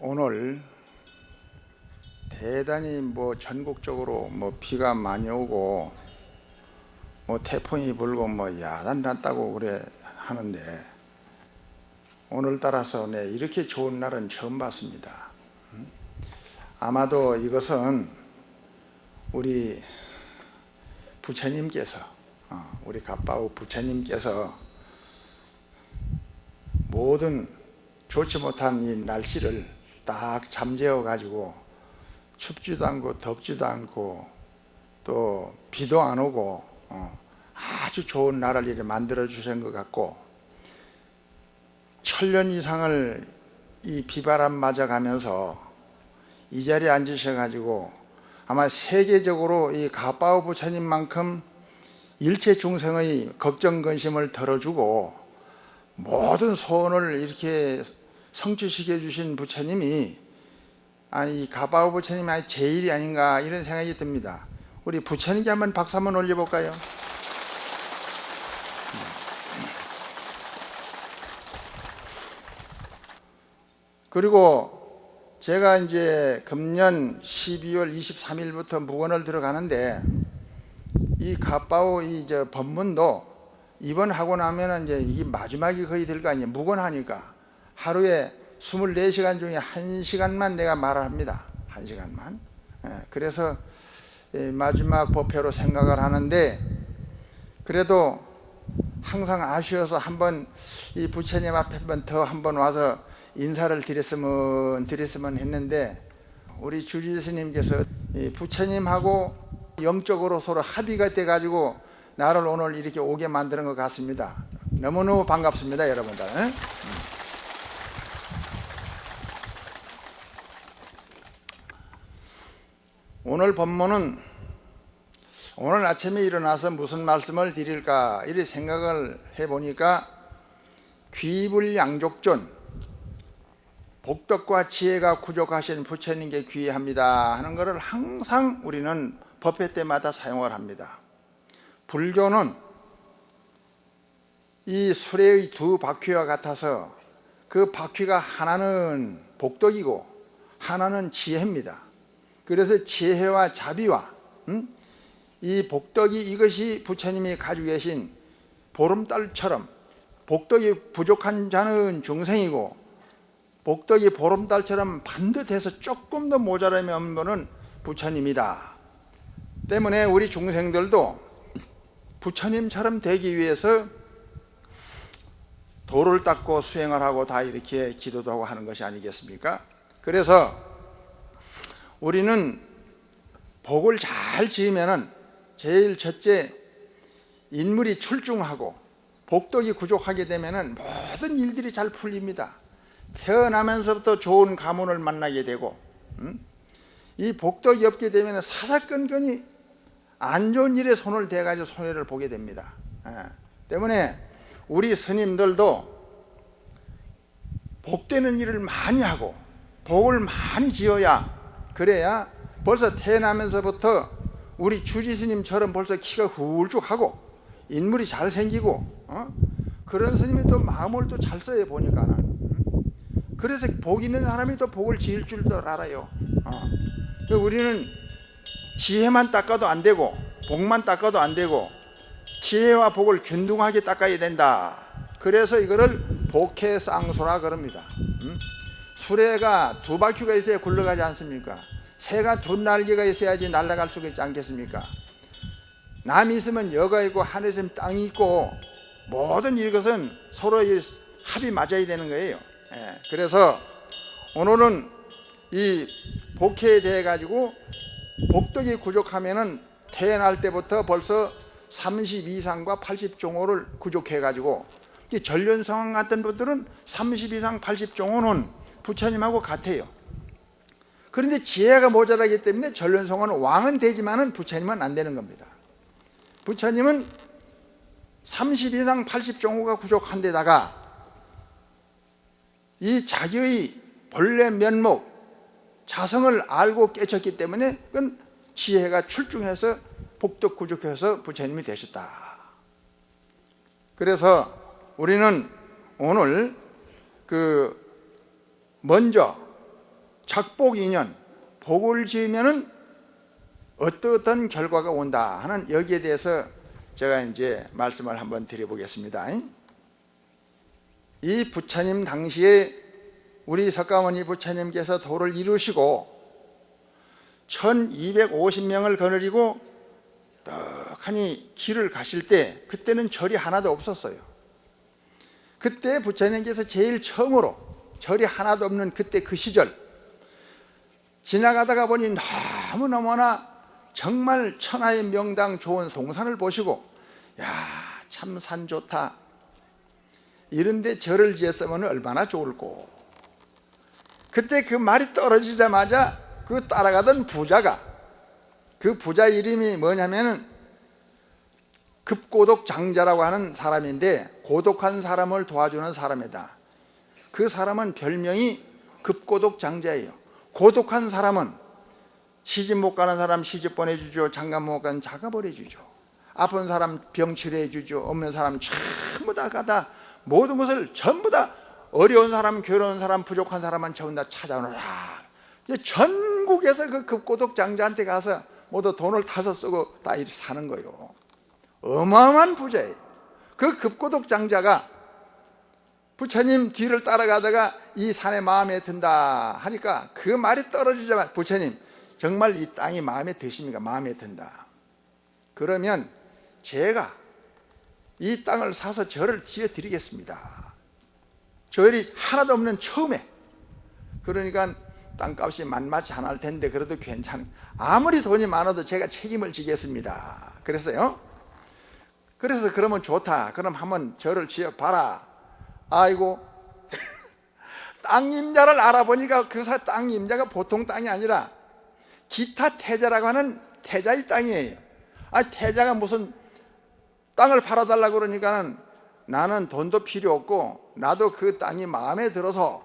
오늘 대단히 전국적으로 비가 많이 오고 태풍이 불고 야단 났다고 그래 하는데, 오늘따라서 이렇게 좋은 날은 처음 봤습니다. 아마도 이것은 우리 부처님께서, 우리 가빠우 부처님께서 모든 좋지 못한 이 날씨를 딱 잠재워 가지고 춥지도 않고 덥지도 않고 또 비도 안 오고 아주 좋은 나라를 이렇게 만들어 주신 것 같고, 천년 이상을 이 비바람 맞아 가면서 이 자리에 앉으셔 가지고 아마 세계적으로 이 가빠우 부처님만큼 일체 중생의 걱정 근심을 덜어주고 모든 소원을 이렇게 성취시켜 주신 부처님이 이 가빠우 부처님이 제일이 아닌가, 이런 생각이 듭니다. 우리 부처님께 한번 박수 한번 올려볼까요? 그리고 제가 이제 금년 12월 23일부터 묵원을 들어가는데, 이 가빠우 법문도 이번 하고 나면은 이제 이게 마지막이 거의 될 거 아니에요. 묵원하니까 하루에 24시간 중에 1시간만 내가 말을 합니다. 1시간만. 그래서 마지막 법회로 생각을 하는데, 그래도 항상 아쉬워서 한번 이 부처님 앞에 한번 와서 인사를 드렸으면 했는데, 우리 주지 스님께서 부처님하고 영적으로 서로 합의가 돼 가지고 나를 오늘 이렇게 오게 만드는 것 같습니다. 너무너무 반갑습니다, 여러분들. 오늘 법문은 오늘 아침에 일어나서 무슨 말씀을 드릴까 이렇게 생각을 해보니까, 귀불양족존, 복덕과 지혜가 부족하신 부처님께 귀합니다 하는 것을 항상 우리는 법회 때마다 사용을 합니다. 불교는 이 수레의 두 바퀴와 같아서 그 바퀴가 하나는 복덕이고 하나는 지혜입니다. 그래서 지혜와 자비와 이 복덕이, 이것이 부처님이 가지고 계신 보름달처럼, 복덕이 부족한 자는 중생이고 복덕이 보름달처럼 반듯해서 조금 더 모자람이 없는 분은 부처님이다. 때문에 우리 중생들도 부처님처럼 되기 위해서 도를 닦고 수행을 하고 다 이렇게 기도도 하고 하는 것이 아니겠습니까? 그래서 우리는 복을 잘 지으면은 제일 첫째, 인물이 출중하고 복덕이 부족하게 되면은 모든 일들이 잘 풀립니다. 태어나면서부터 좋은 가문을 만나게 되고, 이 복덕이 없게 되면 사사건건이 안 좋은 일에 손을 대가지고 손해를 보게 됩니다. 때문에 우리 스님들도 복되는 일을 많이 하고 복을 많이 지어야, 그래야 벌써 태어나면서부터 우리 주지 스님처럼 벌써 키가 훌쭉하고 인물이 잘생기고 그런 스님이 또 마음을 또 잘 써요, 보니까는. 그래서 복 있는 사람이 또 복을 지을 줄도 알아요. 우리는 지혜만 닦아도 안 되고 복만 닦아도 안 되고 지혜와 복을 균등하게 닦아야 된다. 그래서 이거를 복해쌍소라 그럽니다. 수레가 두 바퀴가 있어야 굴러가지 않습니까? 새가 두 날개가 있어야지 날아갈 수가 있지 않겠습니까? 남이 있으면 여가 있고 하늘에 있으면 땅이 있고 모든 이것은 서로의 합이 맞아야 되는 거예요. 그래서 오늘은 이 복회에 대해 가지고 복덕이 구족하면은 태어날 때부터 벌써 32상과 80종호를 구족해 가지고 전륜성왕 같은 분들은 32상 80종호는 부처님하고 같아요. 그런데 지혜가 모자라기 때문에 전륜성왕은 왕은 되지만은 부처님은 안 되는 겁니다. 부처님은 32상 80종호가 부족한 데다가 이 자기의 본래 면목 자성을 알고 깨쳤기 때문에 그건 지혜가 출중해서 복덕 구족해서 부처님이 되셨다. 그래서 우리는 오늘 먼저 작복 인연 복을 지으면은 어떤 결과가 온다 하는 여기에 대해서 제가 이제 말씀을 한번 드려보겠습니다. 이 부처님 당시에 우리 석가모니 부처님께서 도를 이루시고 1250명을 거느리고 떡하니 길을 가실 때 그때는 절이 하나도 없었어요. 그때 부처님께서 제일 처음으로 절이 하나도 없는 그때 그 시절 지나가다가 보니 너무너무나 정말 천하의 명당 좋은 동산을 보시고 야, 참 산 좋다. 이런데 절을 지었으면 얼마나 좋을꼬. 그때 그 말이 떨어지자마자 그 따라가던 부자가 그 부자 이름이 뭐냐면은 급고독 장자라고 하는 사람인데 고독한 사람을 도와주는 사람이다. 그 사람은 별명이 급고독 장자예요. 고독한 사람은 시집 못 가는 사람 시집 보내주죠. 장가 못 가는 장가 보내주죠. 아픈 사람 병 치료해주죠. 없는 사람 전부 다 가다 모든 것을 전부 다 어려운 사람, 괴로운 사람, 부족한 사람만 전부 다 찾아오너라. 전국에서 그 급고독 장자한테 가서 모두 돈을 타서 쓰고 다 이렇게 사는 거예요. 어마어마한 부자예요. 그 급고독 장자가 부처님 뒤를 따라가다가 이 산에 마음에 든다 하니까 그 말이 떨어지자마자 부처님 정말 이 땅이 마음에 드십니까? 마음에 든다. 그러면 제가 이 땅을 사서 절을 지어드리겠습니다. 절이 하나도 없는 처음에. 그러니까 땅값이 만만치 않을 텐데 그래도 아무리 돈이 많아도 제가 책임을 지겠습니다. 그래서요. 그래서 그러면 좋다. 그럼 한번 절을 지어봐라. 아이고 땅 임자를 알아보니까 그 땅 임자가 보통 땅이 아니라 기타 태자라고 하는 태자의 땅이에요. 태자가 무슨 땅을 팔아달라고 그러니까는 나는 돈도 필요 없고 나도 그 땅이 마음에 들어서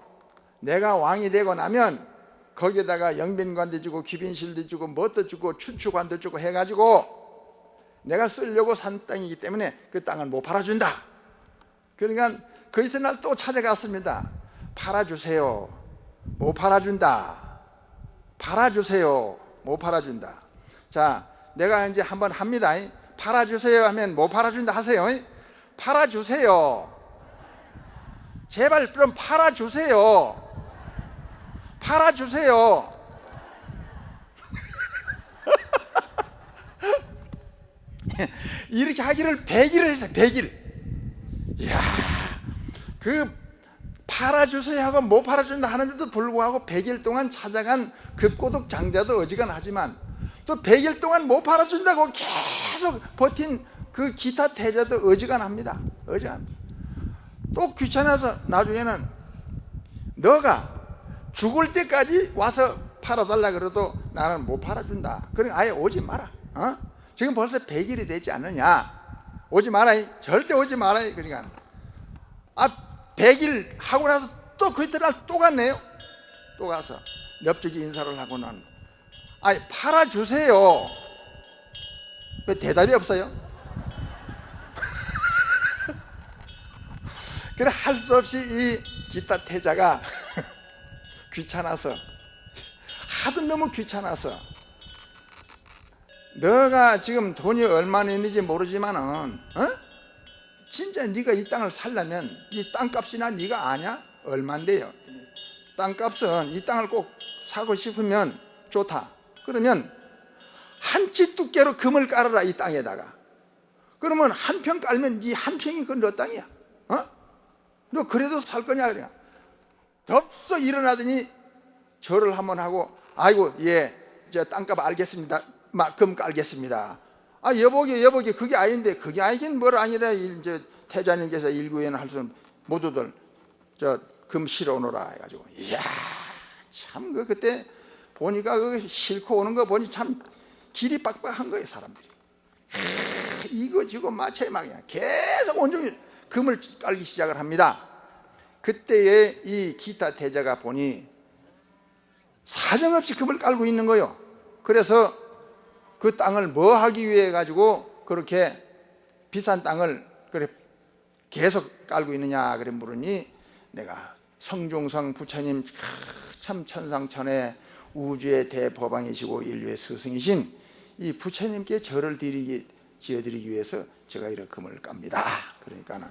내가 왕이 되고 나면 거기에다가 영빈관도 주고 귀빈실도 주고 뭣도 주고 춘추관도 주고 해가지고 내가 쓰려고 산 땅이기 때문에 그 땅을 못 팔아준다. 그러니까 그 이튿날 또 찾아갔습니다. 팔아주세요. 못 팔아준다. 팔아주세요. 못 팔아준다. 자, 내가 이제 한번 합니다. 팔아주세요 하면 못 팔아준다 하세요. 팔아주세요. 제발 좀 팔아주세요. 팔아주세요. 이렇게 하기를 100일을 했어요. 100일. 이야, 그 팔아주세요 하고 못 팔아준다 하는데도 불구하고 100일 동안 찾아간 급고독 장자도 어지간하지만 또 100일 동안 못 팔아준다고 계속 버틴 그 기타 태자도 어지간합니다. 어지간합니다. 또 귀찮아서 나중에는 너가 죽을 때까지 와서 팔아달라 그래도 나는 못 팔아준다. 그러니까 아예 오지 마라. 지금 벌써 100일이 되지 않느냐. 오지 마라. 절대 오지 마라. 그러니까 100일 하고 나서 또 그 이튿날 또 갔네요. 또 가서 엽죽이 인사를 하고는 팔아주세요. 왜 대답이 없어요? 그래 할 수 없이 이 기타 태자가 귀찮아서 하도 너무 귀찮아서 너가 지금 돈이 얼마나 있는지 모르지만은 진짜 네가 이 땅을 살려면 이 땅값이나 네가 아냐? 얼만데요? 땅값은 이 땅을 꼭 사고 싶으면 좋다. 그러면 한 치 두께로 금을 깔아라. 이 땅에다가 그러면 한 평 깔면 이 한 평이 그 너 땅이야. 너 그래도 살 거냐 그래. 덥석 일어나더니 절을 한번 하고, 아이고 예, 저 땅값 알겠습니다. 금 깔겠습니다. 아 여보게 그게 아닌데, 그게 아니긴 뭘 아니라 이제 태자님께서 일구연 할 수는 모두들 저 금 실어 놓으라 해가지고, 이야 참 그때 보니까 그 싣고 오는 거 보니 참 길이 빡빡한 거예요 사람들이. 이거 지고 마차에 막 그냥 계속 온종일 금을 깔기 시작을 합니다. 그때에 이 기타 태자가 보니 사정없이 금을 깔고 있는 거예요. 그래서 그 땅을 뭐 하기 위해 가지고 그렇게 비싼 땅을 그래 계속 깔고 있느냐 그래 물으니, 내가 성중성 부처님 참 천상천해 우주의 대법왕이시고 인류의 스승이신 이 부처님께 절을 지어드리기 위해서 제가 이렇게 금을 깝니다. 그러니까는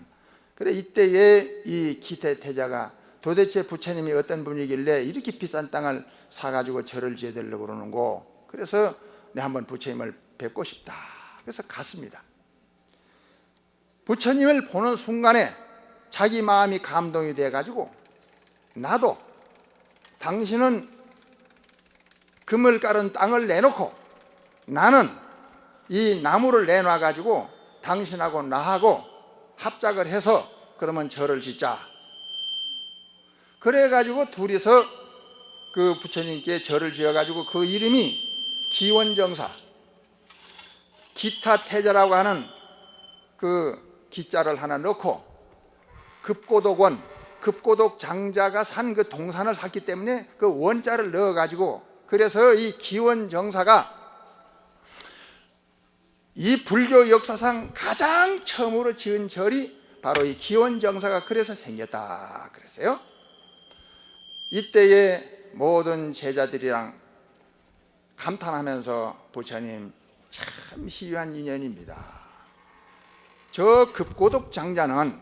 그래 이때에 이 기타 태자가 도대체 부처님이 어떤 분이길래 이렇게 비싼 땅을 사가지고 절을 지어드리려고 그러는고, 그래서 내 한번 부처님을 뵙고 싶다. 그래서 갔습니다. 부처님을 보는 순간에 자기 마음이 감동이 돼가지고, 나도 당신은 금을 깔은 땅을 내놓고 나는 이 나무를 내놔가지고 당신하고 나하고 합작을 해서 그러면 절을 짓자. 그래가지고 둘이서 그 부처님께 절을 지어가지고 그 이름이 기원정사, 기타 태자라고 하는 그 기자를 하나 넣고, 급고독원, 급고독 장자가 산 그 동산을 샀기 때문에 그 원자를 넣어가지고, 그래서 이 기원정사가 이 불교 역사상 가장 처음으로 지은 절이 바로 이 기원정사가 그래서 생겼다 그랬어요. 이때에 모든 제자들이랑 감탄하면서, 부처님 참 희귀한 인연입니다. 저 급고독 장자는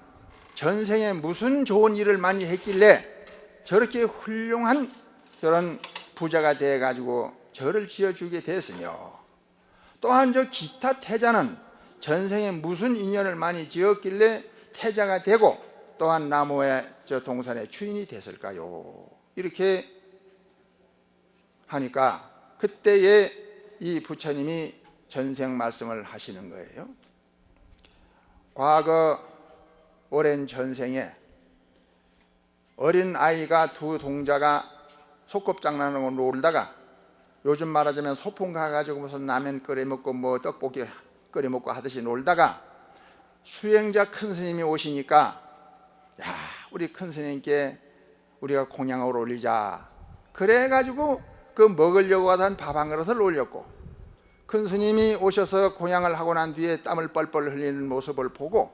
전생에 무슨 좋은 일을 많이 했길래 저렇게 훌륭한 저런 부자가 돼가지고 절을 지어주게 됐으며, 또한 저 기타 태자는 전생에 무슨 인연을 많이 지었길래 태자가 되고 또한 나무의 저 동산의 주인이 됐을까요? 이렇게 하니까 그때에 이 부처님이 전생 말씀을 하시는 거예요. 과거 오랜 전생에 어린 아이가 두 동자가 소꿉장난으로 놀다가, 요즘 말하자면 소풍 가가지고 무슨 라면 끓여 먹고 뭐 떡볶이 끓여 먹고 하듯이 놀다가 수행자 큰 스님이 오시니까, 야 우리 큰 스님께 우리가 공양을 올리자. 그래가지고 그 먹으려고 하던 밥 한 그릇을 올렸고, 큰 스님이 오셔서 공양을 하고 난 뒤에 땀을 뻘뻘 흘리는 모습을 보고,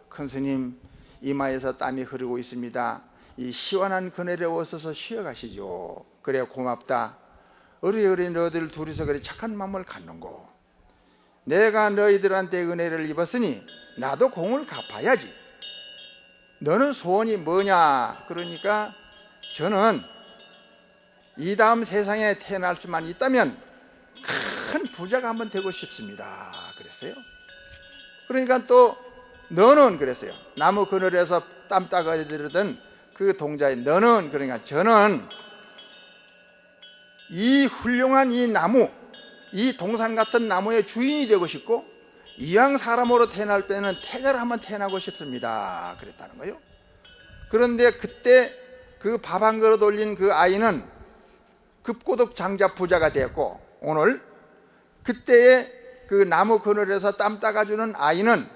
큰 스님 이마에서 땀이 흐르고 있습니다. 이 시원한 그늘에 오셔서 쉬어가시죠. 그래 고맙다. 어리 너희들 둘이서 그래 착한 마음을 갖는고, 내가 너희들한테 은혜를 입었으니 나도 공을 갚아야지. 너는 소원이 뭐냐? 그러니까 저는 이 다음 세상에 태어날 수만 있다면 큰 부자가 한번 되고 싶습니다 그랬어요. 그러니까 또 너는 그랬어요. 나무 그늘에서 땀 닦아들던 그 동자에 너는, 그러니까 저는 이 훌륭한 이 나무, 이 동산 같은 나무의 주인이 되고 싶고, 이왕 사람으로 태어날 때는 태자를 한번 태어나고 싶습니다 그랬다는 거예요. 그런데 그때 그 밥 한 그릇 올린 그 아이는 급고독 장자 부자가 되었고, 오늘 그때의 그 나무 그늘에서 땀 닦아주는 아이는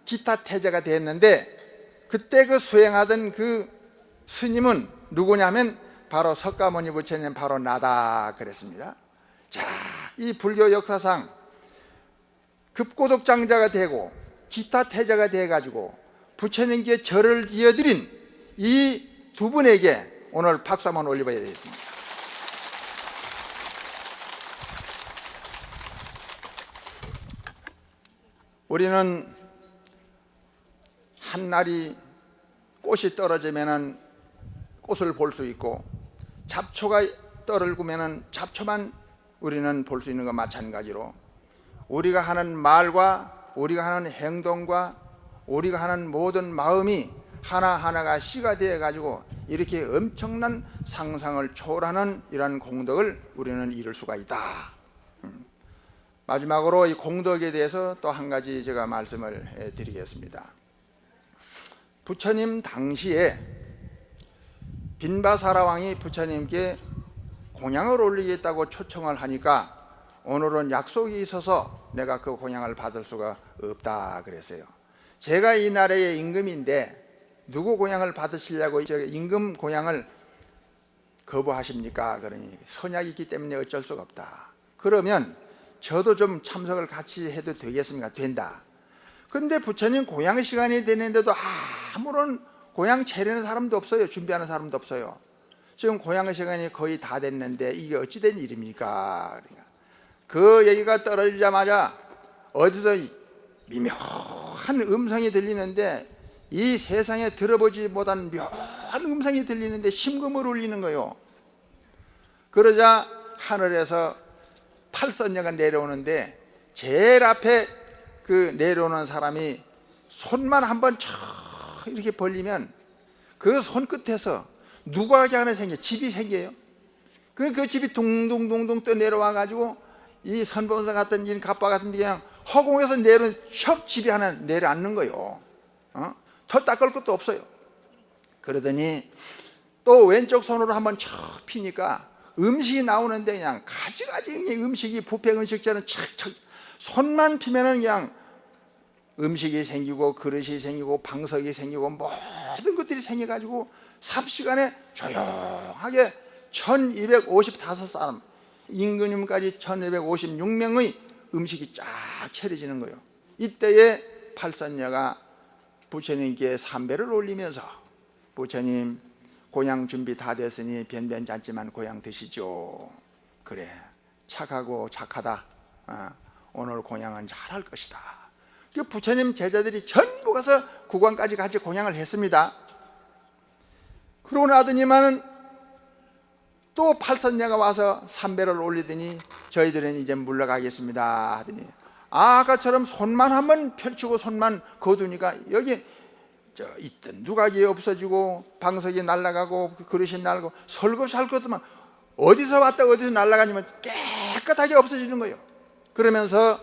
기타 태자가 됐는데, 그때 그 수행하던 그 스님은 누구냐면 바로 석가모니 부처님, 바로 나다 그랬습니다. 자, 이 불교 역사상 급고독 장자가 되고 기타 태자가 돼가지고 부처님께 절을 지어드린 이 두 분에게 오늘 박수 한번 올려봐야 되겠습니다. 우리는 한날이 꽃이 떨어지면 꽃을 볼 수 있고, 잡초가 떨어지면 잡초만 우리는 볼 수 있는 것 마찬가지로, 우리가 하는 말과 우리가 하는 행동과 우리가 하는 모든 마음이 하나하나가 씨가 되어 가지고 이렇게 엄청난 상상을 초월하는 이러한 공덕을 우리는 이룰 수가 있다. 마지막으로 이 공덕에 대해서 또 한 가지 제가 말씀을 드리겠습니다. 부처님 당시에 빈바사라 왕이 부처님께 공양을 올리겠다고 초청을 하니까 오늘은 약속이 있어서 내가 그 공양을 받을 수가 없다 그랬어요. 제가 이 나라의 임금인데 누구 공양을 받으시려고 임금 공양을 거부하십니까? 그러니 선약이 있기 때문에 어쩔 수가 없다. 그러면 저도 좀 참석을 같이 해도 되겠습니까? 된다. 근데 부처님 공양 시간이 되는데도 아무런 공양 차리는 사람도 없어요. 준비하는 사람도 없어요. 지금 공양 시간이 거의 다 됐는데 이게 어찌 된 일입니까? 그러니까 그 얘기가 떨어지자마자 어디서 미묘한 음성이 들리는데 이 세상에 들어보지 못한 묘한 음성이 들리는데 심금을 울리는 거예요. 그러자 하늘에서 팔선녀가 내려오는데 제일 앞에 그 내려오는 사람이 손만 한번 이렇게 벌리면 그 손끝에서 누각이 하나 생겨요. 집이 생겨요. 그 집이 둥둥둥둥 떠 내려와 가지고 이 선본사 같은 이 갑바 같은 데 그냥 허공에서 내려온 혁 집이 하나 내려앉는 거예요. 더 닦을 것도 없어요. 그러더니 또 왼쪽 손으로 한번 척 피니까 음식이 나오는데 그냥 가지가지 음식이 부패 음식처럼 척척 손만 피면은 그냥 음식이 생기고 그릇이 생기고 방석이 생기고 모든 것들이 생겨가지고 삽시간에 조용하게 1255사람 임금님까지 1256명의 음식이 쫙 차려지는 거예요. 이때에 팔선녀가 부처님께 삼배를 올리면서 부처님 고향 준비 다 됐으니 변변찮지만 고향 드시죠. 그래 착하고 착하다. 오늘 공양은 잘할 것이다. 그 부처님 제자들이 전부 가서 국왕까지 같이 공양을 했습니다. 그러고 나더니만은 또 팔선녀가 와서 삼배를 올리더니 저희들은 이제 물러가겠습니다 하더니 아까처럼 손만 한번 펼치고 손만 거두니까 여기 있던 누각이 없어지고 방석이 날아가고 그릇이 날아가고 설거지 할 것도만 어디서 왔다 어디서 날아가냐면 깨끗하게 없어지는 거예요. 그러면서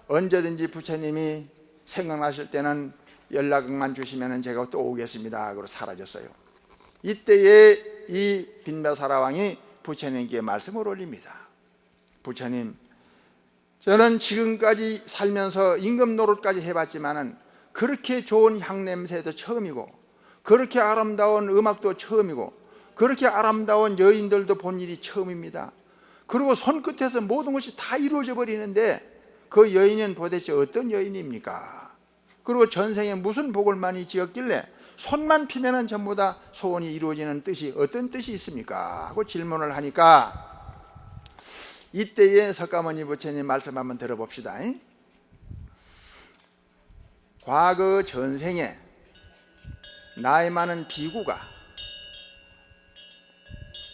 언제든지 부처님이 생각나실 때는 연락만 주시면 제가 또 오겠습니다 그러고 사라졌어요. 이때에 이 빈바사라 왕이 부처님께 말씀을 올립니다. 부처님, 저는 지금까지 살면서 임금 노릇까지 해봤지만은 그렇게 좋은 향냄새도 처음이고 그렇게 아름다운 음악도 처음이고 그렇게 아름다운 여인들도 본 일이 처음입니다. 그리고 손끝에서 모든 것이 다 이루어져 버리는데 그 여인은 도대체 어떤 여인입니까? 그리고 전생에 무슨 복을 많이 지었길래 손만 피면은 전부 다 소원이 이루어지는 뜻이 어떤 뜻이 있습니까? 하고 질문을 하니까 이때에 석가모니 부처님 말씀 한번 들어봅시다. 과거 전생에 나이 많은 비구가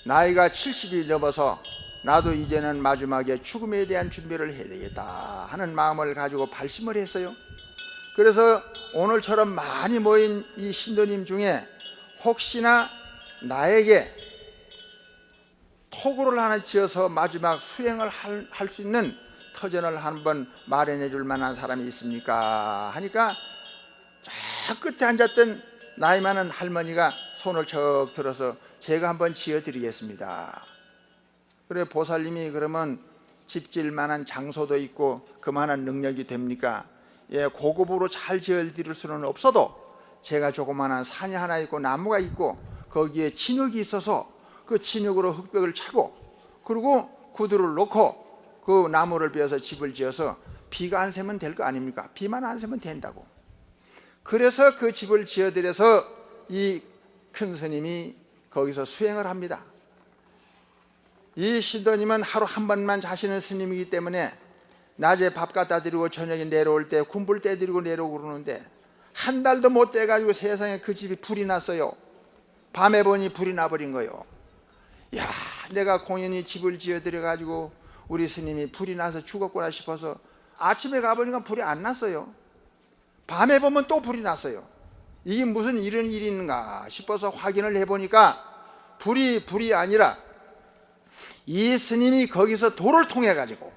나이가 70이 넘어서 나도 이제는 마지막에 죽음에 대한 준비를 해야 되겠다 하는 마음을 가지고 발심을 했어요. 그래서 오늘처럼 많이 모인 이 신도님 중에 혹시나 나에게 토구를 하나 지어서 마지막 수행을 할 수 있는 터전을 한번 마련해 줄 만한 사람이 있습니까? 하니까 저 끝에 앉았던 나이 많은 할머니가 손을 척 들어서 제가 한번 지어드리겠습니다. 그래 보살님이 그러면 집질 만한 장소도 있고 그만한 능력이 됩니까? 예, 고급으로 잘 지어드릴 수는 없어도 제가 조그마한 산이 하나 있고 나무가 있고 거기에 진흙이 있어서 그 진흙으로 흙벽을 차고 그리고 구두를 놓고 그 나무를 베어서 집을 지어서 비가 안 새면 될 거 아닙니까? 비만 안 새면 된다고. 그래서 그 집을 지어드려서 이 큰 스님이 거기서 수행을 합니다. 이 신도님은 하루 한 번만 자시는 스님이기 때문에 낮에 밥 갖다 드리고 저녁에 내려올 때 군불 때 드리고 내려오고 그러는데 한 달도 못 돼가지고 세상에 그 집이 불이 났어요. 밤에 보니 불이 나버린 거예요. 야, 내가 공연히 집을 지어드려가지고 우리 스님이 불이 나서 죽었구나 싶어서 아침에 가보니까 불이 안 났어요. 밤에 보면 또 불이 났어요. 이게 무슨 이런 일이 있는가 싶어서 확인을 해보니까 불이 아니라 이 스님이 거기서 돌을 통해 가지고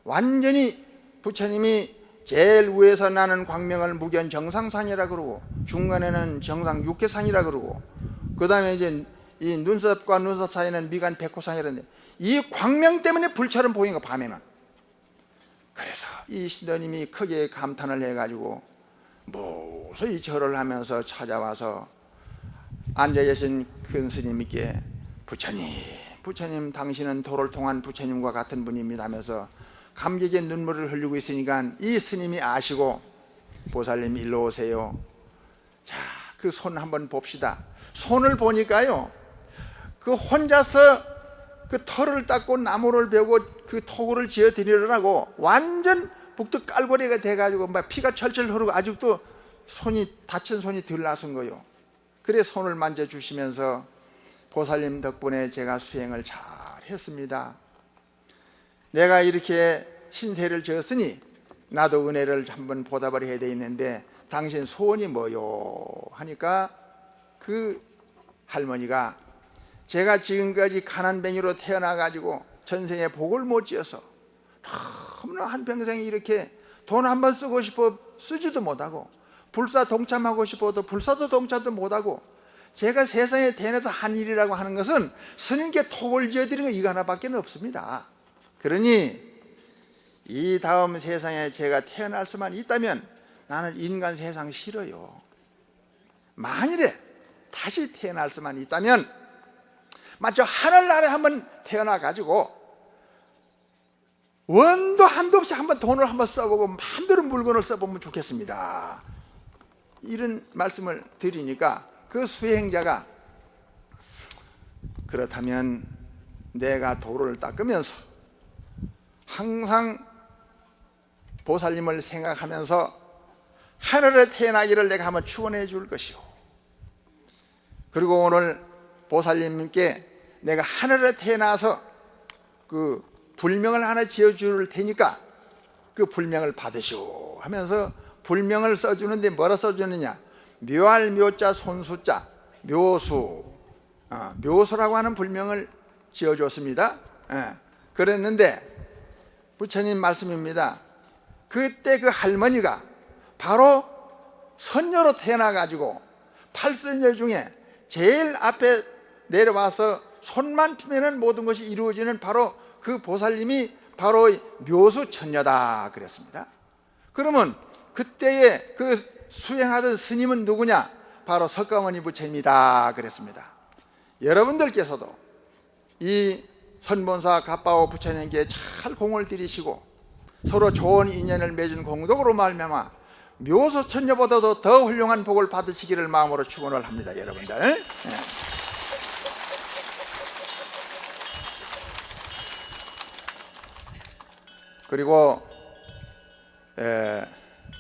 완전히 부처님이 제일 위에서 나는 광명을 무견 정상산이라 그러고 중간에는 정상 육계산이라 그러고 그 다음에 이제 이 눈썹과 눈썹 사이에는 미간 백호산이라는데 이 광명 때문에 불처럼 보인 거 밤에는. 그래서 이 신도님이 크게 감탄을 해가지고 무서히 절을 하면서 찾아와서 앉아계신 큰 스님께 부처님 당신은 도를 통한 부처님과 같은 분입니다 하면서 감격의 눈물을 흘리고 있으니까 이 스님이 아시고 보살님 일로 오세요. 자, 그 손 한번 봅시다. 손을 보니까요 그 혼자서 그 털을 닦고 나무를 베고 그 토구를 지어 드리려고 완전 북두 깔고리가 돼가지고 막 피가 철철 흐르고 아직도 다친 손이 덜 나선 거요. 그래 손을 만져주시면서 보살님 덕분에 제가 수행을 잘 했습니다. 내가 이렇게 신세를 지었으니 나도 은혜를 한번 보답을 해야 되는데 당신 소원이 뭐요? 하니까 그 할머니가 제가 지금까지 가난뱅이로 태어나가지고 전생에 복을 못 지어서 너무나 한평생 이렇게 돈 한 번 쓰고 싶어 쓰지도 못하고 불사 동참하고 싶어도 불사도 동참도 못하고 제가 세상에 태어나서 한 일이라고 하는 것은 스님께 톡을 지어드리는 거 이거 하나밖에 없습니다. 그러니 이 다음 세상에 제가 태어날 수만 있다면 나는 인간 세상 싫어요. 만일에 다시 태어날 수만 있다면 마저 하늘나라에 한번 태어나가지고 원도 한도 없이 한번 돈을 한번 써보고 마음대로 물건을 써보면 좋겠습니다. 이런 말씀을 드리니까 그 수행자가 그렇다면 내가 도를 닦으면서 항상 보살님을 생각하면서 하늘에 태어나기를 내가 한번 축원해 줄 것이오. 그리고 오늘 보살님께 내가 하늘에 태어나서 그 불명을 하나 지어줄 테니까 그 불명을 받으시오 하면서 불명을 써주는데 뭐라 써주느냐, 묘할 묘자 손수자 묘수, 묘수라고 하는 불명을 지어줬습니다. 그랬는데 부처님 말씀입니다. 그때 그 할머니가 바로 선녀로 태어나가지고 8선녀 중에 제일 앞에 내려와서 손만 피면은 모든 것이 이루어지는 바로 그 보살님이 바로 묘수 천녀다 그랬습니다. 그러면 그때의 그 수행하던 스님은 누구냐? 바로 석가모니 부처님이다 그랬습니다. 여러분들께서도 이 선본사 갑바오 부처님께 잘 공을 들이시고 서로 좋은 인연을 맺은 공덕으로 말미암아 묘수 천녀보다도 더 훌륭한 복을 받으시기를 마음으로 축원을 합니다. 여러분들. 그리고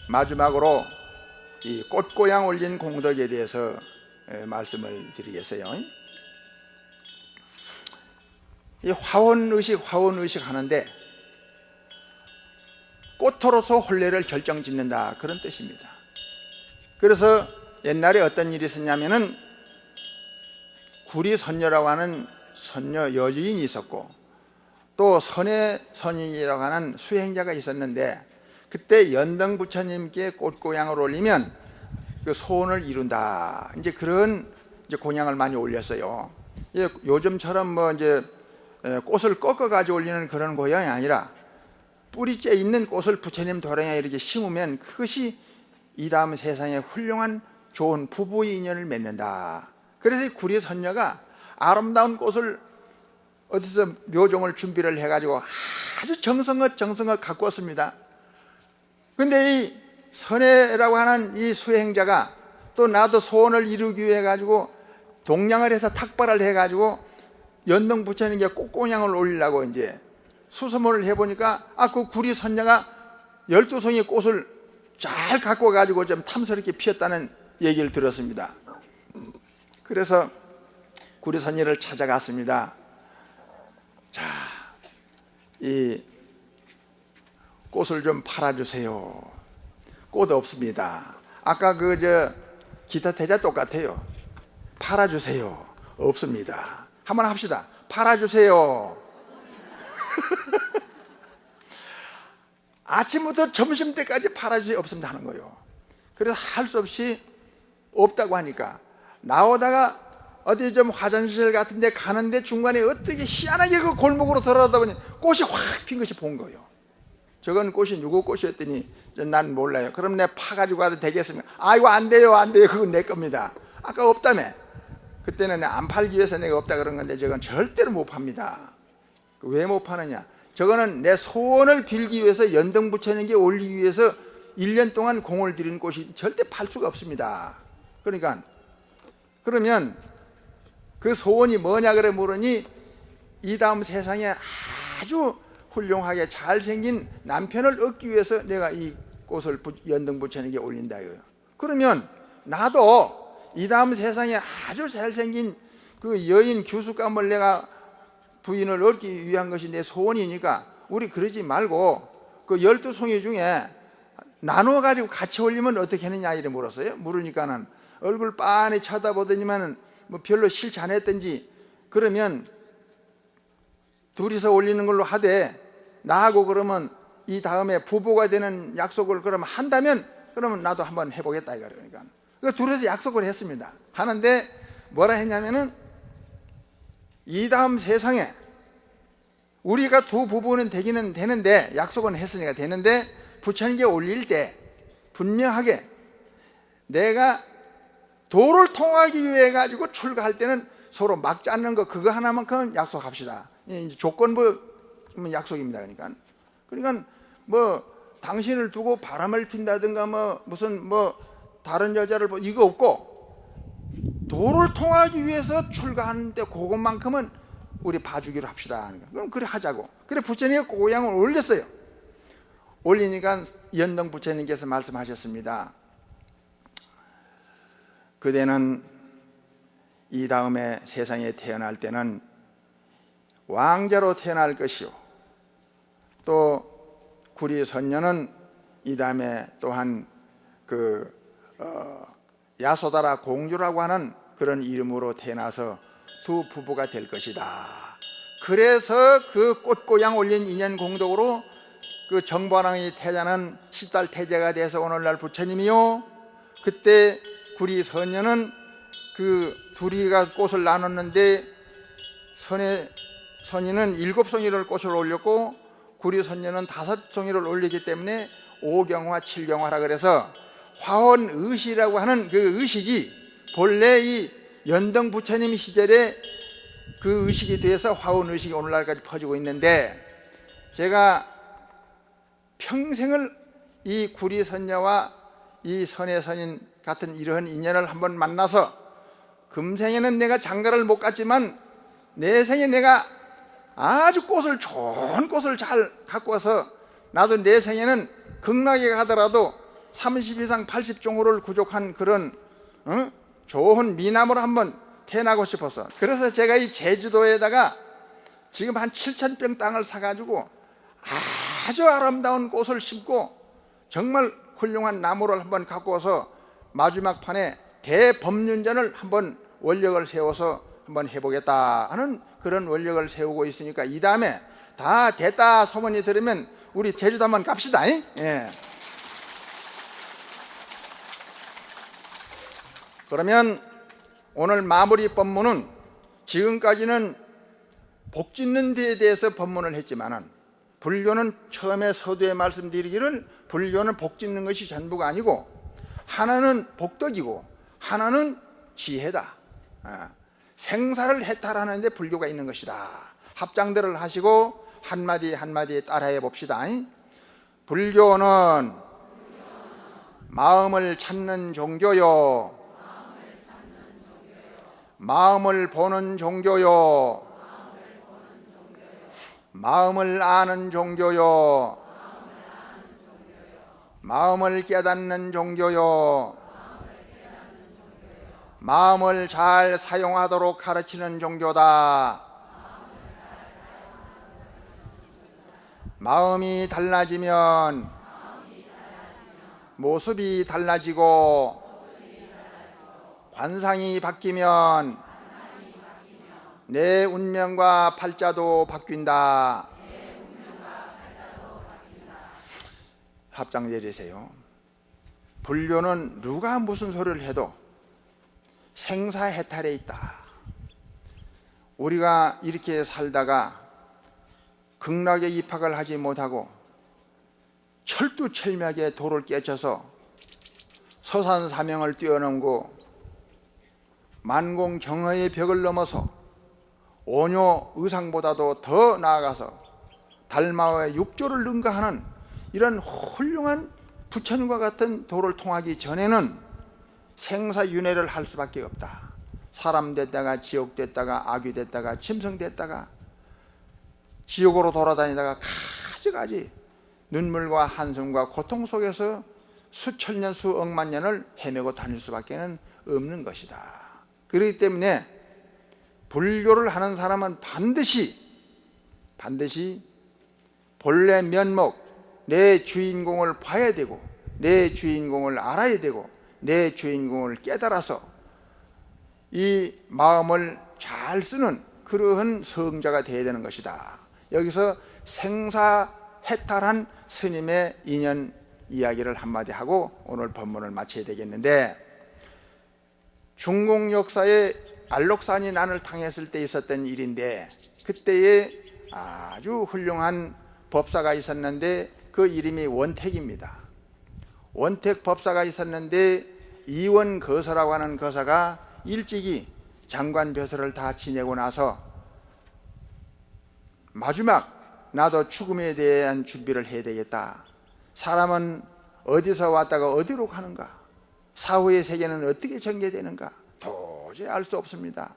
마지막으로 이 꽃고향 올린 공덕에 대해서 말씀을 드리겠어요. 이 화원의식 하는데 꽃으로서 혼례를 결정짓는다 그런 뜻입니다. 그래서 옛날에 어떤 일이 있었냐면은 구리선녀라고 하는 선녀 여주인이 있었고 또 선해선인이라고 하는 수행자가 있었는데 그때 연등 부처님께 꽃고향을 올리면 그 소원을 이룬다. 이제 그런 이제 공양을 많이 올렸어요. 요즘처럼 뭐 이제 꽃을 꺾어 가지고 올리는 그런 고향이 아니라 뿌리째 있는 꽃을 부처님 도량에 이렇게 심으면 그것이 이 다음 세상에 훌륭한 좋은 부부의 인연을 맺는다. 그래서 이 구리선녀가 아름다운 꽃을 어디서 묘종을 준비를 해가지고 아주 정성껏 갖고 왔습니다. 근데 이 선혜라고 하는 이 수행자가 또 나도 소원을 이루기 위해 가지고 동량을 해서 탁발을 해가지고 연등 부처님께 꽃공양을 올리려고 이제 수소문을 해보니까 그 구리선녀가 12송이 꽃을 잘 갖고 가지고 좀 탐스럽게 피었다는 얘기를 들었습니다. 그래서 구리선녀를 찾아갔습니다. 자, 이 꽃을 좀 팔아주세요. 꽃 없습니다. 아까 기타 태자 똑같아요. 팔아주세요. 없습니다. 한번 합시다. 팔아주세요. 아침부터 점심 때까지 팔아주세요. 없습니다 하는 거예요. 그래서 할 수 없이 없다고 하니까 나오다가 어디 좀 화장실 같은 데 가는데 중간에 어떻게 희한하게 그 골목으로 들어가다 보니 꽃이 확 핀 것이 본 거예요. 저건 꽃이 누구 꽃이었더니 난 몰라요. 그럼 내가 파가지고 가도 되겠습니까? 이거 안 돼요, 안 돼요. 그건 내 겁니다. 아까 없다며. 그때는 안 팔기 위해서 내가 없다 그런 건데 저건 절대로 못 팝니다. 왜 못 파느냐? 저거는 내 소원을 빌기 위해서 연등 부처님께 올리기 위해서 1년 동안 공을 들인 꽃이 절대 팔 수가 없습니다. 그러니까 그러면 그 소원이 뭐냐 그래 물으니 이 다음 세상에 아주 훌륭하게 잘생긴 남편을 얻기 위해서 내가 이 꽃을 연등 부처님께 올린다 이거예요. 그러면 나도 이 다음 세상에 아주 잘생긴 그 여인 규숙감을 내가 부인을 얻기 위한 것이 내 소원이니까 우리 그러지 말고 그 12송이 중에 나누어 가지고 같이 올리면 어떻게 하느냐 이래 물었어요. 물으니까는 얼굴 빤히 쳐다보더니만은 뭐 별로 싫지 않았던지 그러면 둘이서 올리는 걸로 하되 나하고 그러면 이 다음에 부부가 되는 약속을 그러면 한다면 그러면 나도 한번 해보겠다 이거 그러니까 둘이서 약속을 했습니다. 하는데 뭐라 했냐면은 이 다음 세상에 우리가 두 부부는 되기는 되는데 약속은 했으니까 되는데 부처님께 올릴 때 분명하게 내가 도를 통하기 위해 가지고 출가할 때는 서로 막지 않는 거 그거 하나만큼은 약속합시다. 이제 조건부 약속입니다. 그러니까 뭐 당신을 두고 바람을 핀다든가 뭐 무슨 뭐 다른 여자를 이거 없고 도를 통하기 위해서 출가하는데 그것만큼은 우리 봐주기로 합시다. 그럼 그래 하자고. 그래 부처님이 고향을 올렸어요. 올리니까 연등 부처님께서 말씀하셨습니다. 그대는 이 다음에 세상에 태어날 때는 왕자로 태어날 것이요 또 구리선녀는 이 다음에 또한 야소다라 공주라고 하는 그런 이름으로 태어나서 두 부부가 될 것이다. 그래서 그 꽃고향 올린 인연 공덕으로 그 정관왕이 태자는 10달 태제가 돼서 오늘날 부처님이요 그때 구리선녀는 그 둘이가 꽃을 나눴는데 선인은 7송이를 꽃을 올렸고 구리선녀는 5송이를 올리기 때문에 5경화 7경화라 그래서 화원의식이라고 하는 그 의식이 본래 이 연등 부처님 시절에 그 의식이 돼서 화원의식이 오늘날까지 퍼지고 있는데 제가 평생을 이 구리선녀와 이 선해선인 같은 이러한 인연을 한번 만나서 금생에는 내가 장가를 못 갔지만 내 생에 내가 아주 좋은 꽃을 잘 갖고 와서 나도 내 생에는 극락에 가더라도 30 이상 80종호를 구족한 그런 좋은 미남으로 한번 태어나고 싶었어. 그래서 제가 이 제주도에다가 지금 한 7,000평 땅을 사가지고 아주 아름다운 꽃을 심고 정말 훌륭한 나무를 한번 갖고 와서 마지막 판에 대법륜전을 한번 원력을 세워서 한번 해보겠다 하는 그런 원력을 세우고 있으니까 이 다음에 다 됐다 소문이 들으면 우리 제주도 한번 갑시다. 예. 그러면 오늘 마무리 법문은 지금까지는 복 짓는 데에 대해서 법문을 했지만은 불교는 처음에 서두에 말씀드리기를 불교는 복 짓는 것이 전부가 아니고 하나는 복덕이고 하나는 지혜다. 생사를 해탈하는 데 불교가 있는 것이다. 합장들을 하시고 한마디 한마디 따라해 봅시다. 불교는 마음을 찾는 종교요 마음을 보는 종교요 마음을 아는 종교요 마음을 깨닫는 종교요 마음을 잘 사용하도록 가르치는 종교다. 마음이 달라지면 모습이 달라지고 관상이 바뀌면 내 운명과 팔자도 바뀐다. 합장 내리세요. 불교는 누가 무슨 소리를 해도 생사해탈에 있다. 우리가 이렇게 살다가 극락에 입학을 하지 못하고 철두철미하게 도를 깨쳐서 서산사명을 뛰어넘고 만공경허의 벽을 넘어서 오뇨 의상보다도 더 나아가서 달마의 육조를 능가하는 이런 훌륭한 부처님과 같은 도를 통하기 전에는 생사윤회를 할 수밖에 없다. 사람 됐다가 지옥 됐다가 악귀 됐다가 짐승 됐다가 지옥으로 돌아다니다가 가지가지 눈물과 한숨과 고통 속에서 수천 년 수억만 년을 헤매고 다닐 수밖에 없는 것이다. 그렇기 때문에 불교를 하는 사람은 반드시 본래 면목, 내 주인공을 봐야 되고 내 주인공을 알아야 되고 내 주인공을 깨달아서 이 마음을 잘 쓰는 그러한 성자가 되어야 되는 것이다. 여기서 생사해탈한 스님의 인연 이야기를 한마디 하고 오늘 법문을 마쳐야 되겠는데, 중공 역사에 알록산이 난을 당했을 때 있었던 일인데, 그때에 아주 훌륭한 법사가 있었는데 그 이름이 원택입니다. 원택 법사가 있었는데 이원거서라고 하는 거사가 일찍이 장관 벼슬을 다 지내고 나서 마지막 나도 죽음에 대한 준비를 해야 되겠다. 사람은 어디서 왔다가 어디로 가는가? 사후의 세계는 어떻게 전개되는가? 도저히 알 수 없습니다.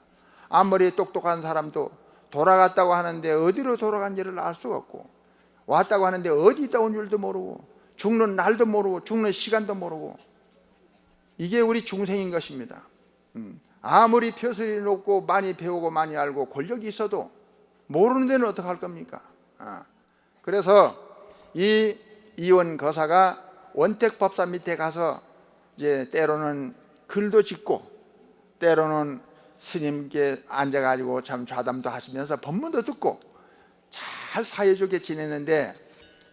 아무리 똑똑한 사람도 돌아갔다고 하는데 어디로 돌아간지를 알 수가 없고, 왔다고 하는데 어디 있다 온 줄도 모르고, 죽는 날도 모르고 죽는 시간도 모르고, 이게 우리 중생인 것입니다. 아무리 벼슬이 높고 많이 배우고 많이 알고 권력이 있어도 모르는 데는 어떡할 겁니까? 그래서 이 이원 거사가 원택 법사 밑에 가서 이제 때로는 글도 짓고 때로는 스님께 앉아가지고 참 좌담도 하시면서 법문도 듣고 잘 사이좋게 지내는데,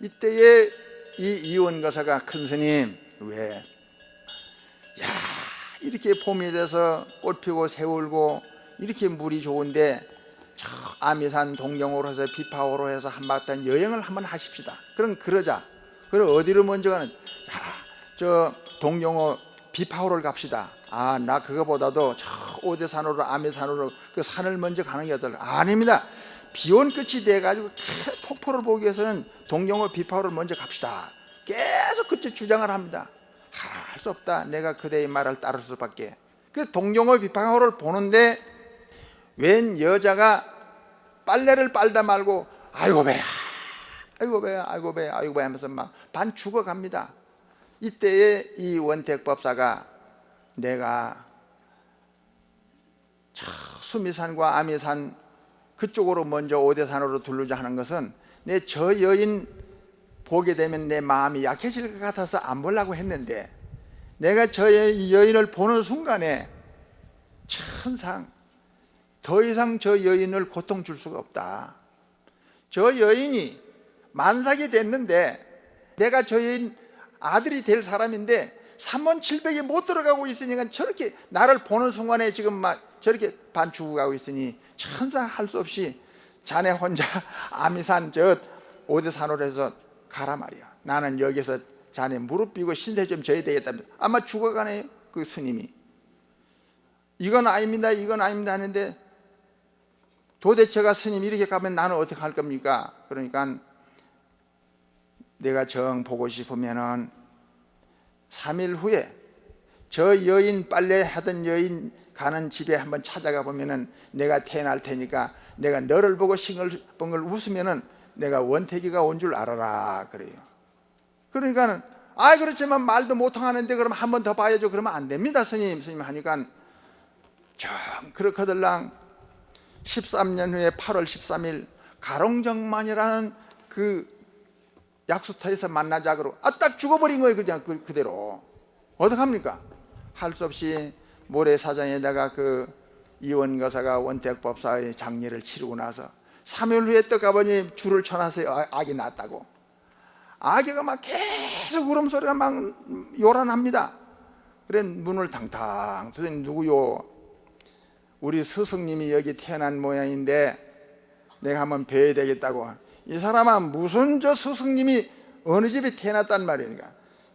이때에 이 이원 거사가 큰 스님, 왜 이렇게 봄이 돼서 꽃 피고 새 울고 이렇게 물이 좋은데 저 아미산 동경으로 해서 비파오로 해서 한바탕 여행을 한번 하십시다. 그러자. 그럼 어디로 먼저 가는? 저 동경호 비파오를 갑시다. 나 그거보다도 저 오대산으로 아미산으로 그 산을 먼저 가는 게 어떨까? 아닙니다. 비온 끝이 돼가지고 폭포를 보기 위해서는 동경호 비파오를 먼저 갑시다. 계속 그쪽 주장을 합니다. 할 수 없다. 내가 그대의 말을 따를 수밖에. 그 동경호 비파오를 보는데 웬 여자가 빨래를 빨다 말고 아이고 배야, 아이고 배야, 아이고 배야, 아이고 배야 하면서 막 반 죽어갑니다. 이때에 이 원택 법사가 내가 수미산과 아미산 그쪽으로 먼저 오대산으로 둘르자 하는 것은 내 저 여인 보게 되면 내 마음이 약해질 것 같아서 안 보려고 했는데, 내가 저 여인을 보는 순간에 천상 더 이상 저 여인을 고통 줄 수가 없다. 저 여인이 만삭이 됐는데 내가 저 여인 아들이 될 사람인데 3700에 못 들어가고 있으니까 저렇게 나를 보는 순간에 지금 막 저렇게 반 죽어가고 있으니 천상 할 수 없이 자네 혼자 아미산 저 오대산으로 해서 가라 말이야. 나는 여기서 자네 무릎 비고 신세 좀 져야 되겠다. 아마 죽어가네요 그 스님이. 이건 아닙니다, 이건 아닙니다 하는데, 도대체가 스님 이렇게 가면 나는 어떻게 할 겁니까? 그러니까 내가 정 보고 싶으면은 3일 후에 저 여인 빨래 하던 여인 가는 집에 한번 찾아가 보면은 내가 태어날 테니까 내가 너를 보고 싱글벙글 웃으면은 내가 원태기가 온 줄 알아라 그래요. 그러니까는 그렇지만 말도 못 통하는데 그럼 한 번 더 봐야죠. 그러면 안 됩니다 스님 하니까 정 그렇거들랑 13년 후에 8월 13일 가롱정만이라는 그 약수터에서 만나자 그러고 딱 죽어버린 거예요. 그냥 그대로. 어떡합니까? 할 수 없이 모래사장에다가 그 이원거사가 원택법사의 장례를 치르고 나서 3일 후에 또 가보니 줄을 쳐놨어요. 아기 낳았다고. 아기가 막 계속 울음소리가 막 요란합니다. 그래 문을 탕탕 두더니 누구요? 우리 스승님이 여기 태어난 모양인데 내가 한번 뵈야 되겠다고. 이 사람아, 무슨 저 스승님이 어느 집에 태어났단 말이니까.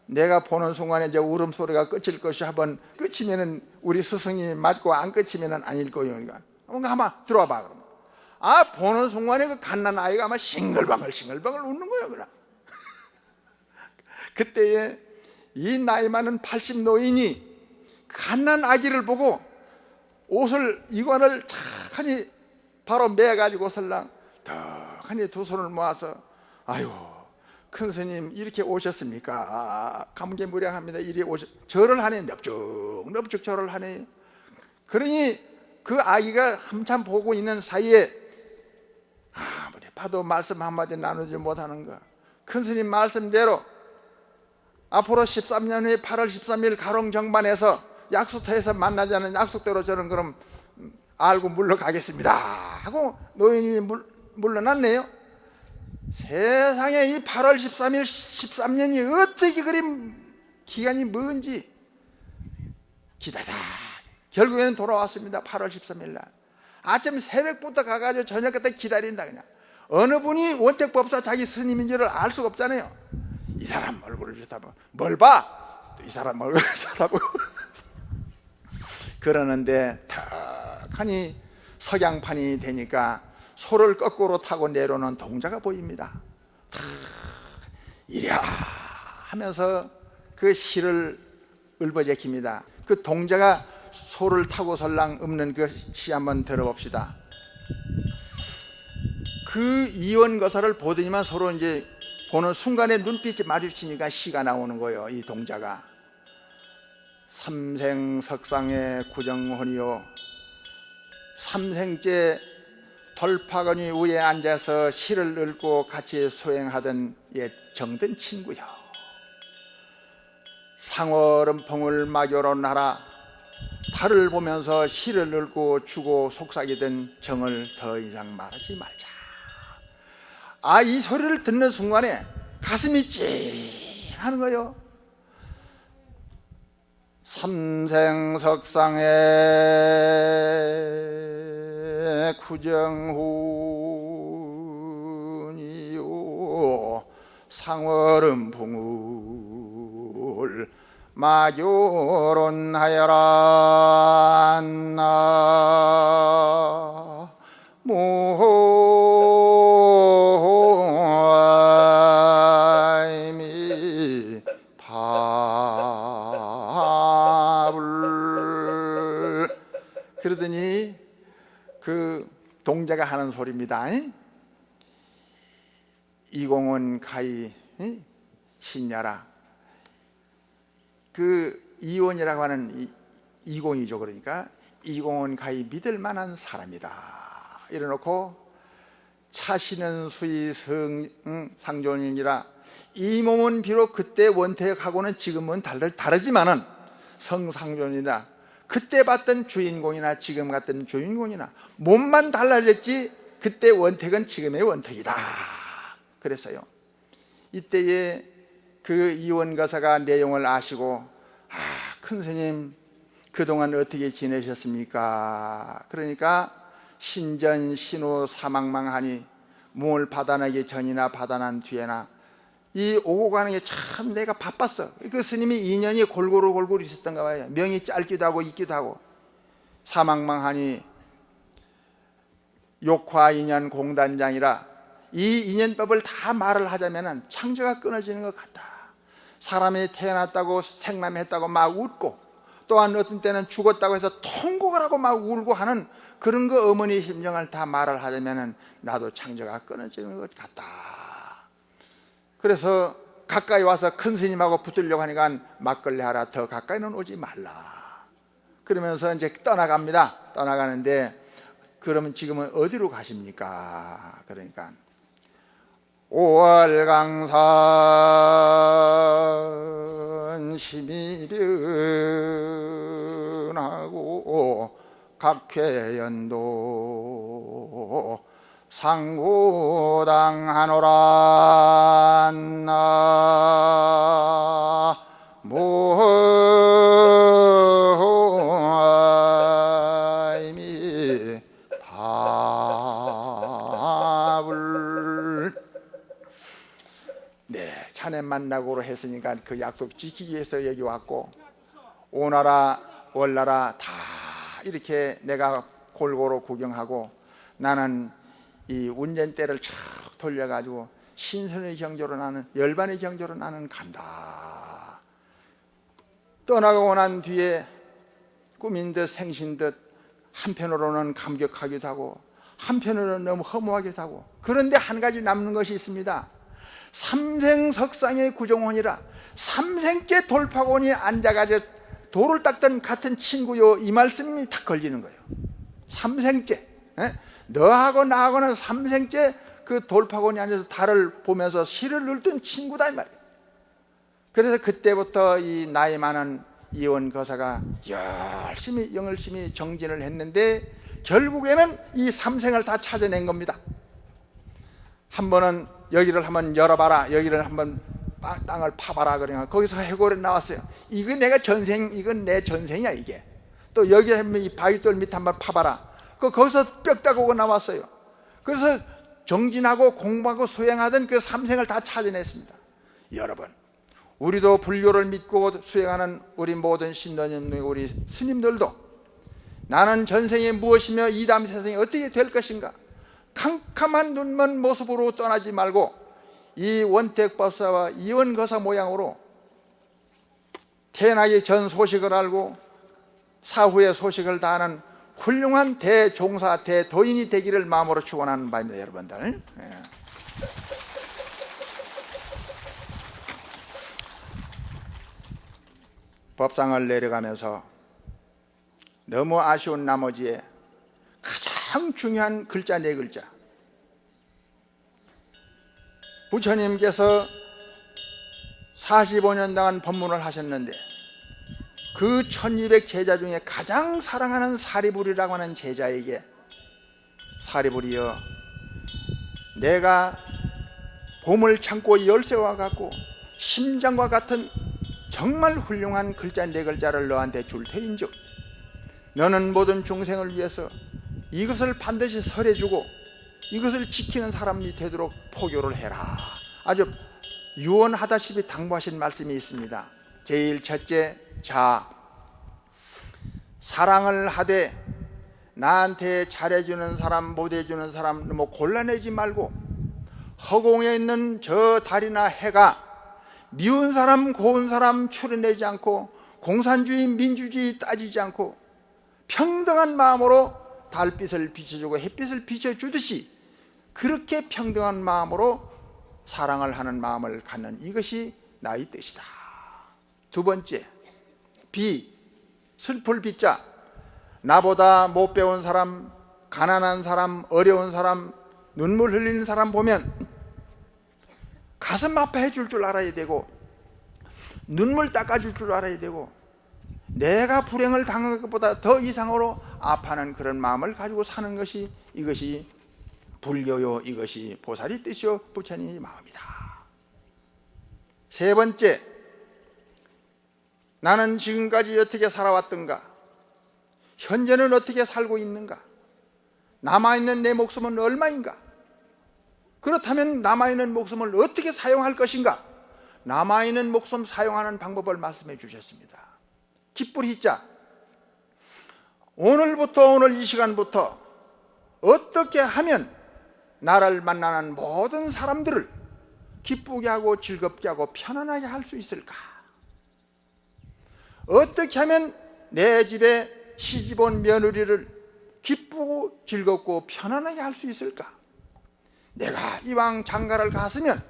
내가 보는 순간에 이제 울음소리가 끝일 것이, 한번 끝이면은 우리 스승님이 맞고 안 끝이면은 아닐 거예요. 그러니까 한번 들어와 봐. 그러면 보는 순간에 그 갓난 아이가 아마 싱글벙글 웃는 거예요. 그냥. 그때에 이 나이 많은 80 노인이 갓난 아기를 보고 옷을, 이관을 착하니 바로 매가지고 설랑 덕하니 두 손을 모아서, 아유 큰 스님 이렇게 오셨습니까? 감개무량합니다. 이리 절을 하네. 넙죽 절을 하네. 그러니 그 아기가 한참 보고 있는 사이에 아무리 봐도 말씀 한마디 나누지 못하는 거. 큰 스님 말씀대로 앞으로 13년 후에 8월 13일 가롱정반에서 약수터에서 만나자는 약속대로 저는 그럼 알고 물러가겠습니다 하고 노인이 물러났네요. 세상에 이 8월 13일 13년이 어떻게 그리 기간이 먼지 기다다 결국에는 돌아왔습니다. 8월 13일 날 아침 새벽부터 가가지고 저녁 그때 기다린다. 그냥 어느 분이 원택법사 자기 스님인 줄을 알 수가 없잖아요. 이 사람 얼굴을 쳐다보고 뭘 봐? 이 사람 얼굴을 쳐다보고 그러는데 탁하니 석양판이 되니까 소를 거꾸로 타고 내려오는 동자가 보입니다. 탁 이랴 하면서 그 시를 읊어제킵니다. 그 동자가 소를 타고 설랑 읊는 그 시 한번 들어봅시다. 그 이원거사를 보더니만 서로 이제 보는 순간에 눈빛이 마주치니까 시가 나오는 거예요. 이 동자가 삼생석상의 구정혼이요, 삼생째 돌파거니 위에 앉아서 시를 읊고 같이 수행하던 옛 정든 친구요, 상월음풍을 마교로 날아 달을 보면서 시를 읊고 주고 속삭이던 정을 더 이상 말하지 말자. 이 소리를 듣는 순간에 가슴이 찡하는 거예요. 삼생석상의 구정훈이요, 상월음풍을 마교론하여라. 나무아이미 밥을. 그러더니 그 동자가 하는 소리입니다. 이공은 가히 신야라. 그 이원이라고 하는 이공이죠. 그러니까 이공은 가히 믿을 만한 사람이다 이래놓고, 차시는 수의 상존이니라. 이 몸은 비록 그때 원택하고는 지금은 다르지만은 성상존이다. 그때 봤던 주인공이나 지금 같던 주인공이나 몸만 달라졌지 그때 원택은 지금의 원택이다 그랬어요. 이때에 그 이원거사가 내용을 아시고, 큰 스님 그동안 어떻게 지내셨습니까? 그러니까 신전 신후 사망망하니 무을 받아나기 전이나 받아난 뒤에나 이 오고 가는 게 참 내가 바빴어. 그 스님이 인연이 골고루 있었던가 봐요. 명이 짧기도 하고 있기도 하고. 사망망하니 욕화 인연 공단장이라, 이 인연법을 다 말을 하자면 창조가 끊어지는 것 같다. 사람이 태어났다고 생남했다고 막 웃고, 또한 어떤 때는 죽었다고 해서 통곡을 하고 막 울고 하는 그런 거 어머니의 심정을 다 말을 하자면 나도 창조가 끊어지는 것 같다. 그래서 가까이 와서 큰 스님하고 붙으려고 하니까 막걸리 하라, 더 가까이는 오지 말라. 그러면서 이제 떠나갑니다. 떠나가는데 그러면 지금은 어디로 가십니까? 그러니까 오월강산 시미련하고 각회연도 상고당하노라 나무이미 밥을 자네 만나고로 했으니까 그 약속 지키기 위해서 여기 왔고, 오나라 월나라 다 이렇게 내가 골고루 구경하고, 나는 이 운전대를 쫙 돌려가지고 신선의 경조로 나는, 열반의 경조로 나는 간다. 떠나가고 난 뒤에 꿈인 듯 생신 듯 한편으로는 감격하기도 하고 한편으로는 너무 허무하기도 하고, 그런데 한 가지 남는 것이 있습니다. 삼생석상의 구종원이라, 삼생째 돌파곤이 앉아가지고 돌을 닦던 같은 친구요, 이 말씀이 딱 걸리는 거예요. 삼생째, 너하고 나하고는 삼생째 그 돌파곤이 앉아서 달을 보면서 시를 읊던 친구다 이 말이에요. 그래서 그때부터 이 나이 많은 이원 거사가 열심히 정진을 했는데, 결국에는 이 삼생을 다 찾아낸 겁니다. 한 번은 여기를 한번 열어봐라, 여기를 한번 땅을 파봐라, 그러니까 거기서 해골이 나왔어요. 이거 내가 전생, 이건 내 전생이야 이게. 또 여기 하면 이 바위돌 밑에 한번 파봐라, 거기서 뼈다구가 나왔어요. 그래서 정진하고 공부하고 수행하던 그 삼생을 다 찾아냈습니다. 여러분, 우리도 불교를 믿고 수행하는 우리 모든 신도님, 우리 스님들도 나는 전생이 무엇이며 이 다음 세상이 어떻게 될 것인가, 캄캄한 눈먼 모습으로 떠나지 말고 이 원택법사와 이원거사 모양으로 태어나기 전 소식을 알고 사후의 소식을 다 아는 훌륭한 대종사, 대도인이 되기를 마음으로 축원하는 바입니다. 여러분들, 법상을 내려가면서 너무 아쉬운 나머지에 가장 중요한 글자 4글자, 부처님께서 45년 동안 법문을 하셨는데 그 1200 제자 중에 가장 사랑하는 사리불이라고 하는 제자에게, 사리불이여, 내가 봄을 참고 열쇠와 같고 심장과 같은 정말 훌륭한 글자 4글자를 너한테 줄 테인즉 너는 모든 중생을 위해서 이것을 반드시 설해주고 이것을 지키는 사람이 되도록 포교를 해라. 아주 유언하다시피 당부하신 말씀이 있습니다. 제일 첫째, 자, 사랑을 하되 나한테 잘해주는 사람 못해주는 사람 너무 골라내지 말고, 허공에 있는 저 달이나 해가 미운 사람 고운 사람 추려내지 않고 공산주의 민주주의 따지지 않고 평등한 마음으로 달빛을 비춰주고 햇빛을 비춰주듯이 그렇게 평등한 마음으로 사랑을 하는 마음을 갖는, 이것이 나의 뜻이다. 두 번째, 비, 슬플 비자, 나보다 못 배운 사람, 가난한 사람, 어려운 사람, 눈물 흘리는 사람 보면 가슴 아파해 줄 줄 알아야 되고 눈물 닦아줄 줄 알아야 되고, 내가 불행을 당한 것보다 더 이상으로 아파하는 그런 마음을 가지고 사는 것이, 이것이 불교요, 이것이 보살이 뜻이요, 부처님의 마음이다. 세 번째, 나는 지금까지 어떻게 살아왔던가, 현재는 어떻게 살고 있는가, 남아있는 내 목숨은 얼마인가, 그렇다면 남아있는 목숨을 어떻게 사용할 것인가, 남아있는 목숨 사용하는 방법을 말씀해 주셨습니다. 기쁘리자, 오늘부터, 오늘 이 시간부터 어떻게 하면 나를 만나는 모든 사람들을 기쁘게 하고 즐겁게 하고 편안하게 할 수 있을까? 어떻게 하면 내 집에 시집온 며느리를 기쁘고 즐겁고 편안하게 할 수 있을까? 내가 이왕 장가를 갔으면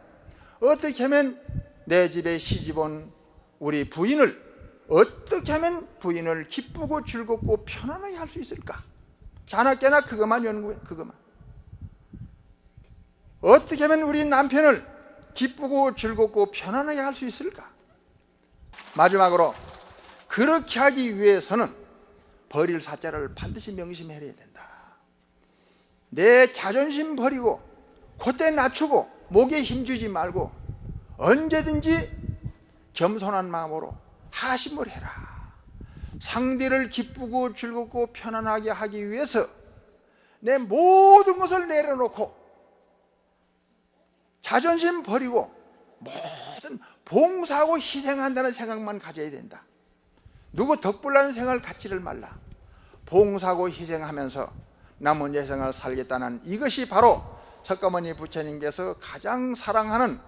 어떻게 하면 내 집에 시집온 우리 부인을, 어떻게 하면 부인을 기쁘고 즐겁고 편안하게 할 수 있을까? 자나깨나 그것만 연구해, 그것만. 어떻게 하면 우리 남편을 기쁘고 즐겁고 편안하게 할 수 있을까? 마지막으로 그렇게 하기 위해서는 버릴 사자를 반드시 명심해야 된다. 내 자존심 버리고 콧대 낮추고 목에 힘주지 말고 언제든지 겸손한 마음으로 하심을 해라. 상대를 기쁘고 즐겁고 편안하게 하기 위해서 내 모든 것을 내려놓고 자존심 버리고 모든 봉사하고 희생한다는 생각만 가져야 된다. 누구 덕불나는 생각을 갖지를 말라. 봉사하고 희생하면서 남은 여생을 살겠다는 이것이 바로 석가모니 부처님께서 가장 사랑하는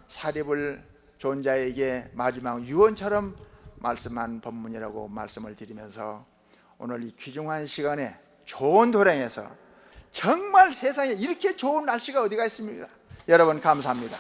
사립을 존자에게 마지막 유언처럼 말씀한 법문이라고 말씀을 드리면서 오늘 이 귀중한 시간에 좋은 도량에서 정말 세상에 이렇게 좋은 날씨가 어디가 있습니까? 여러분 감사합니다.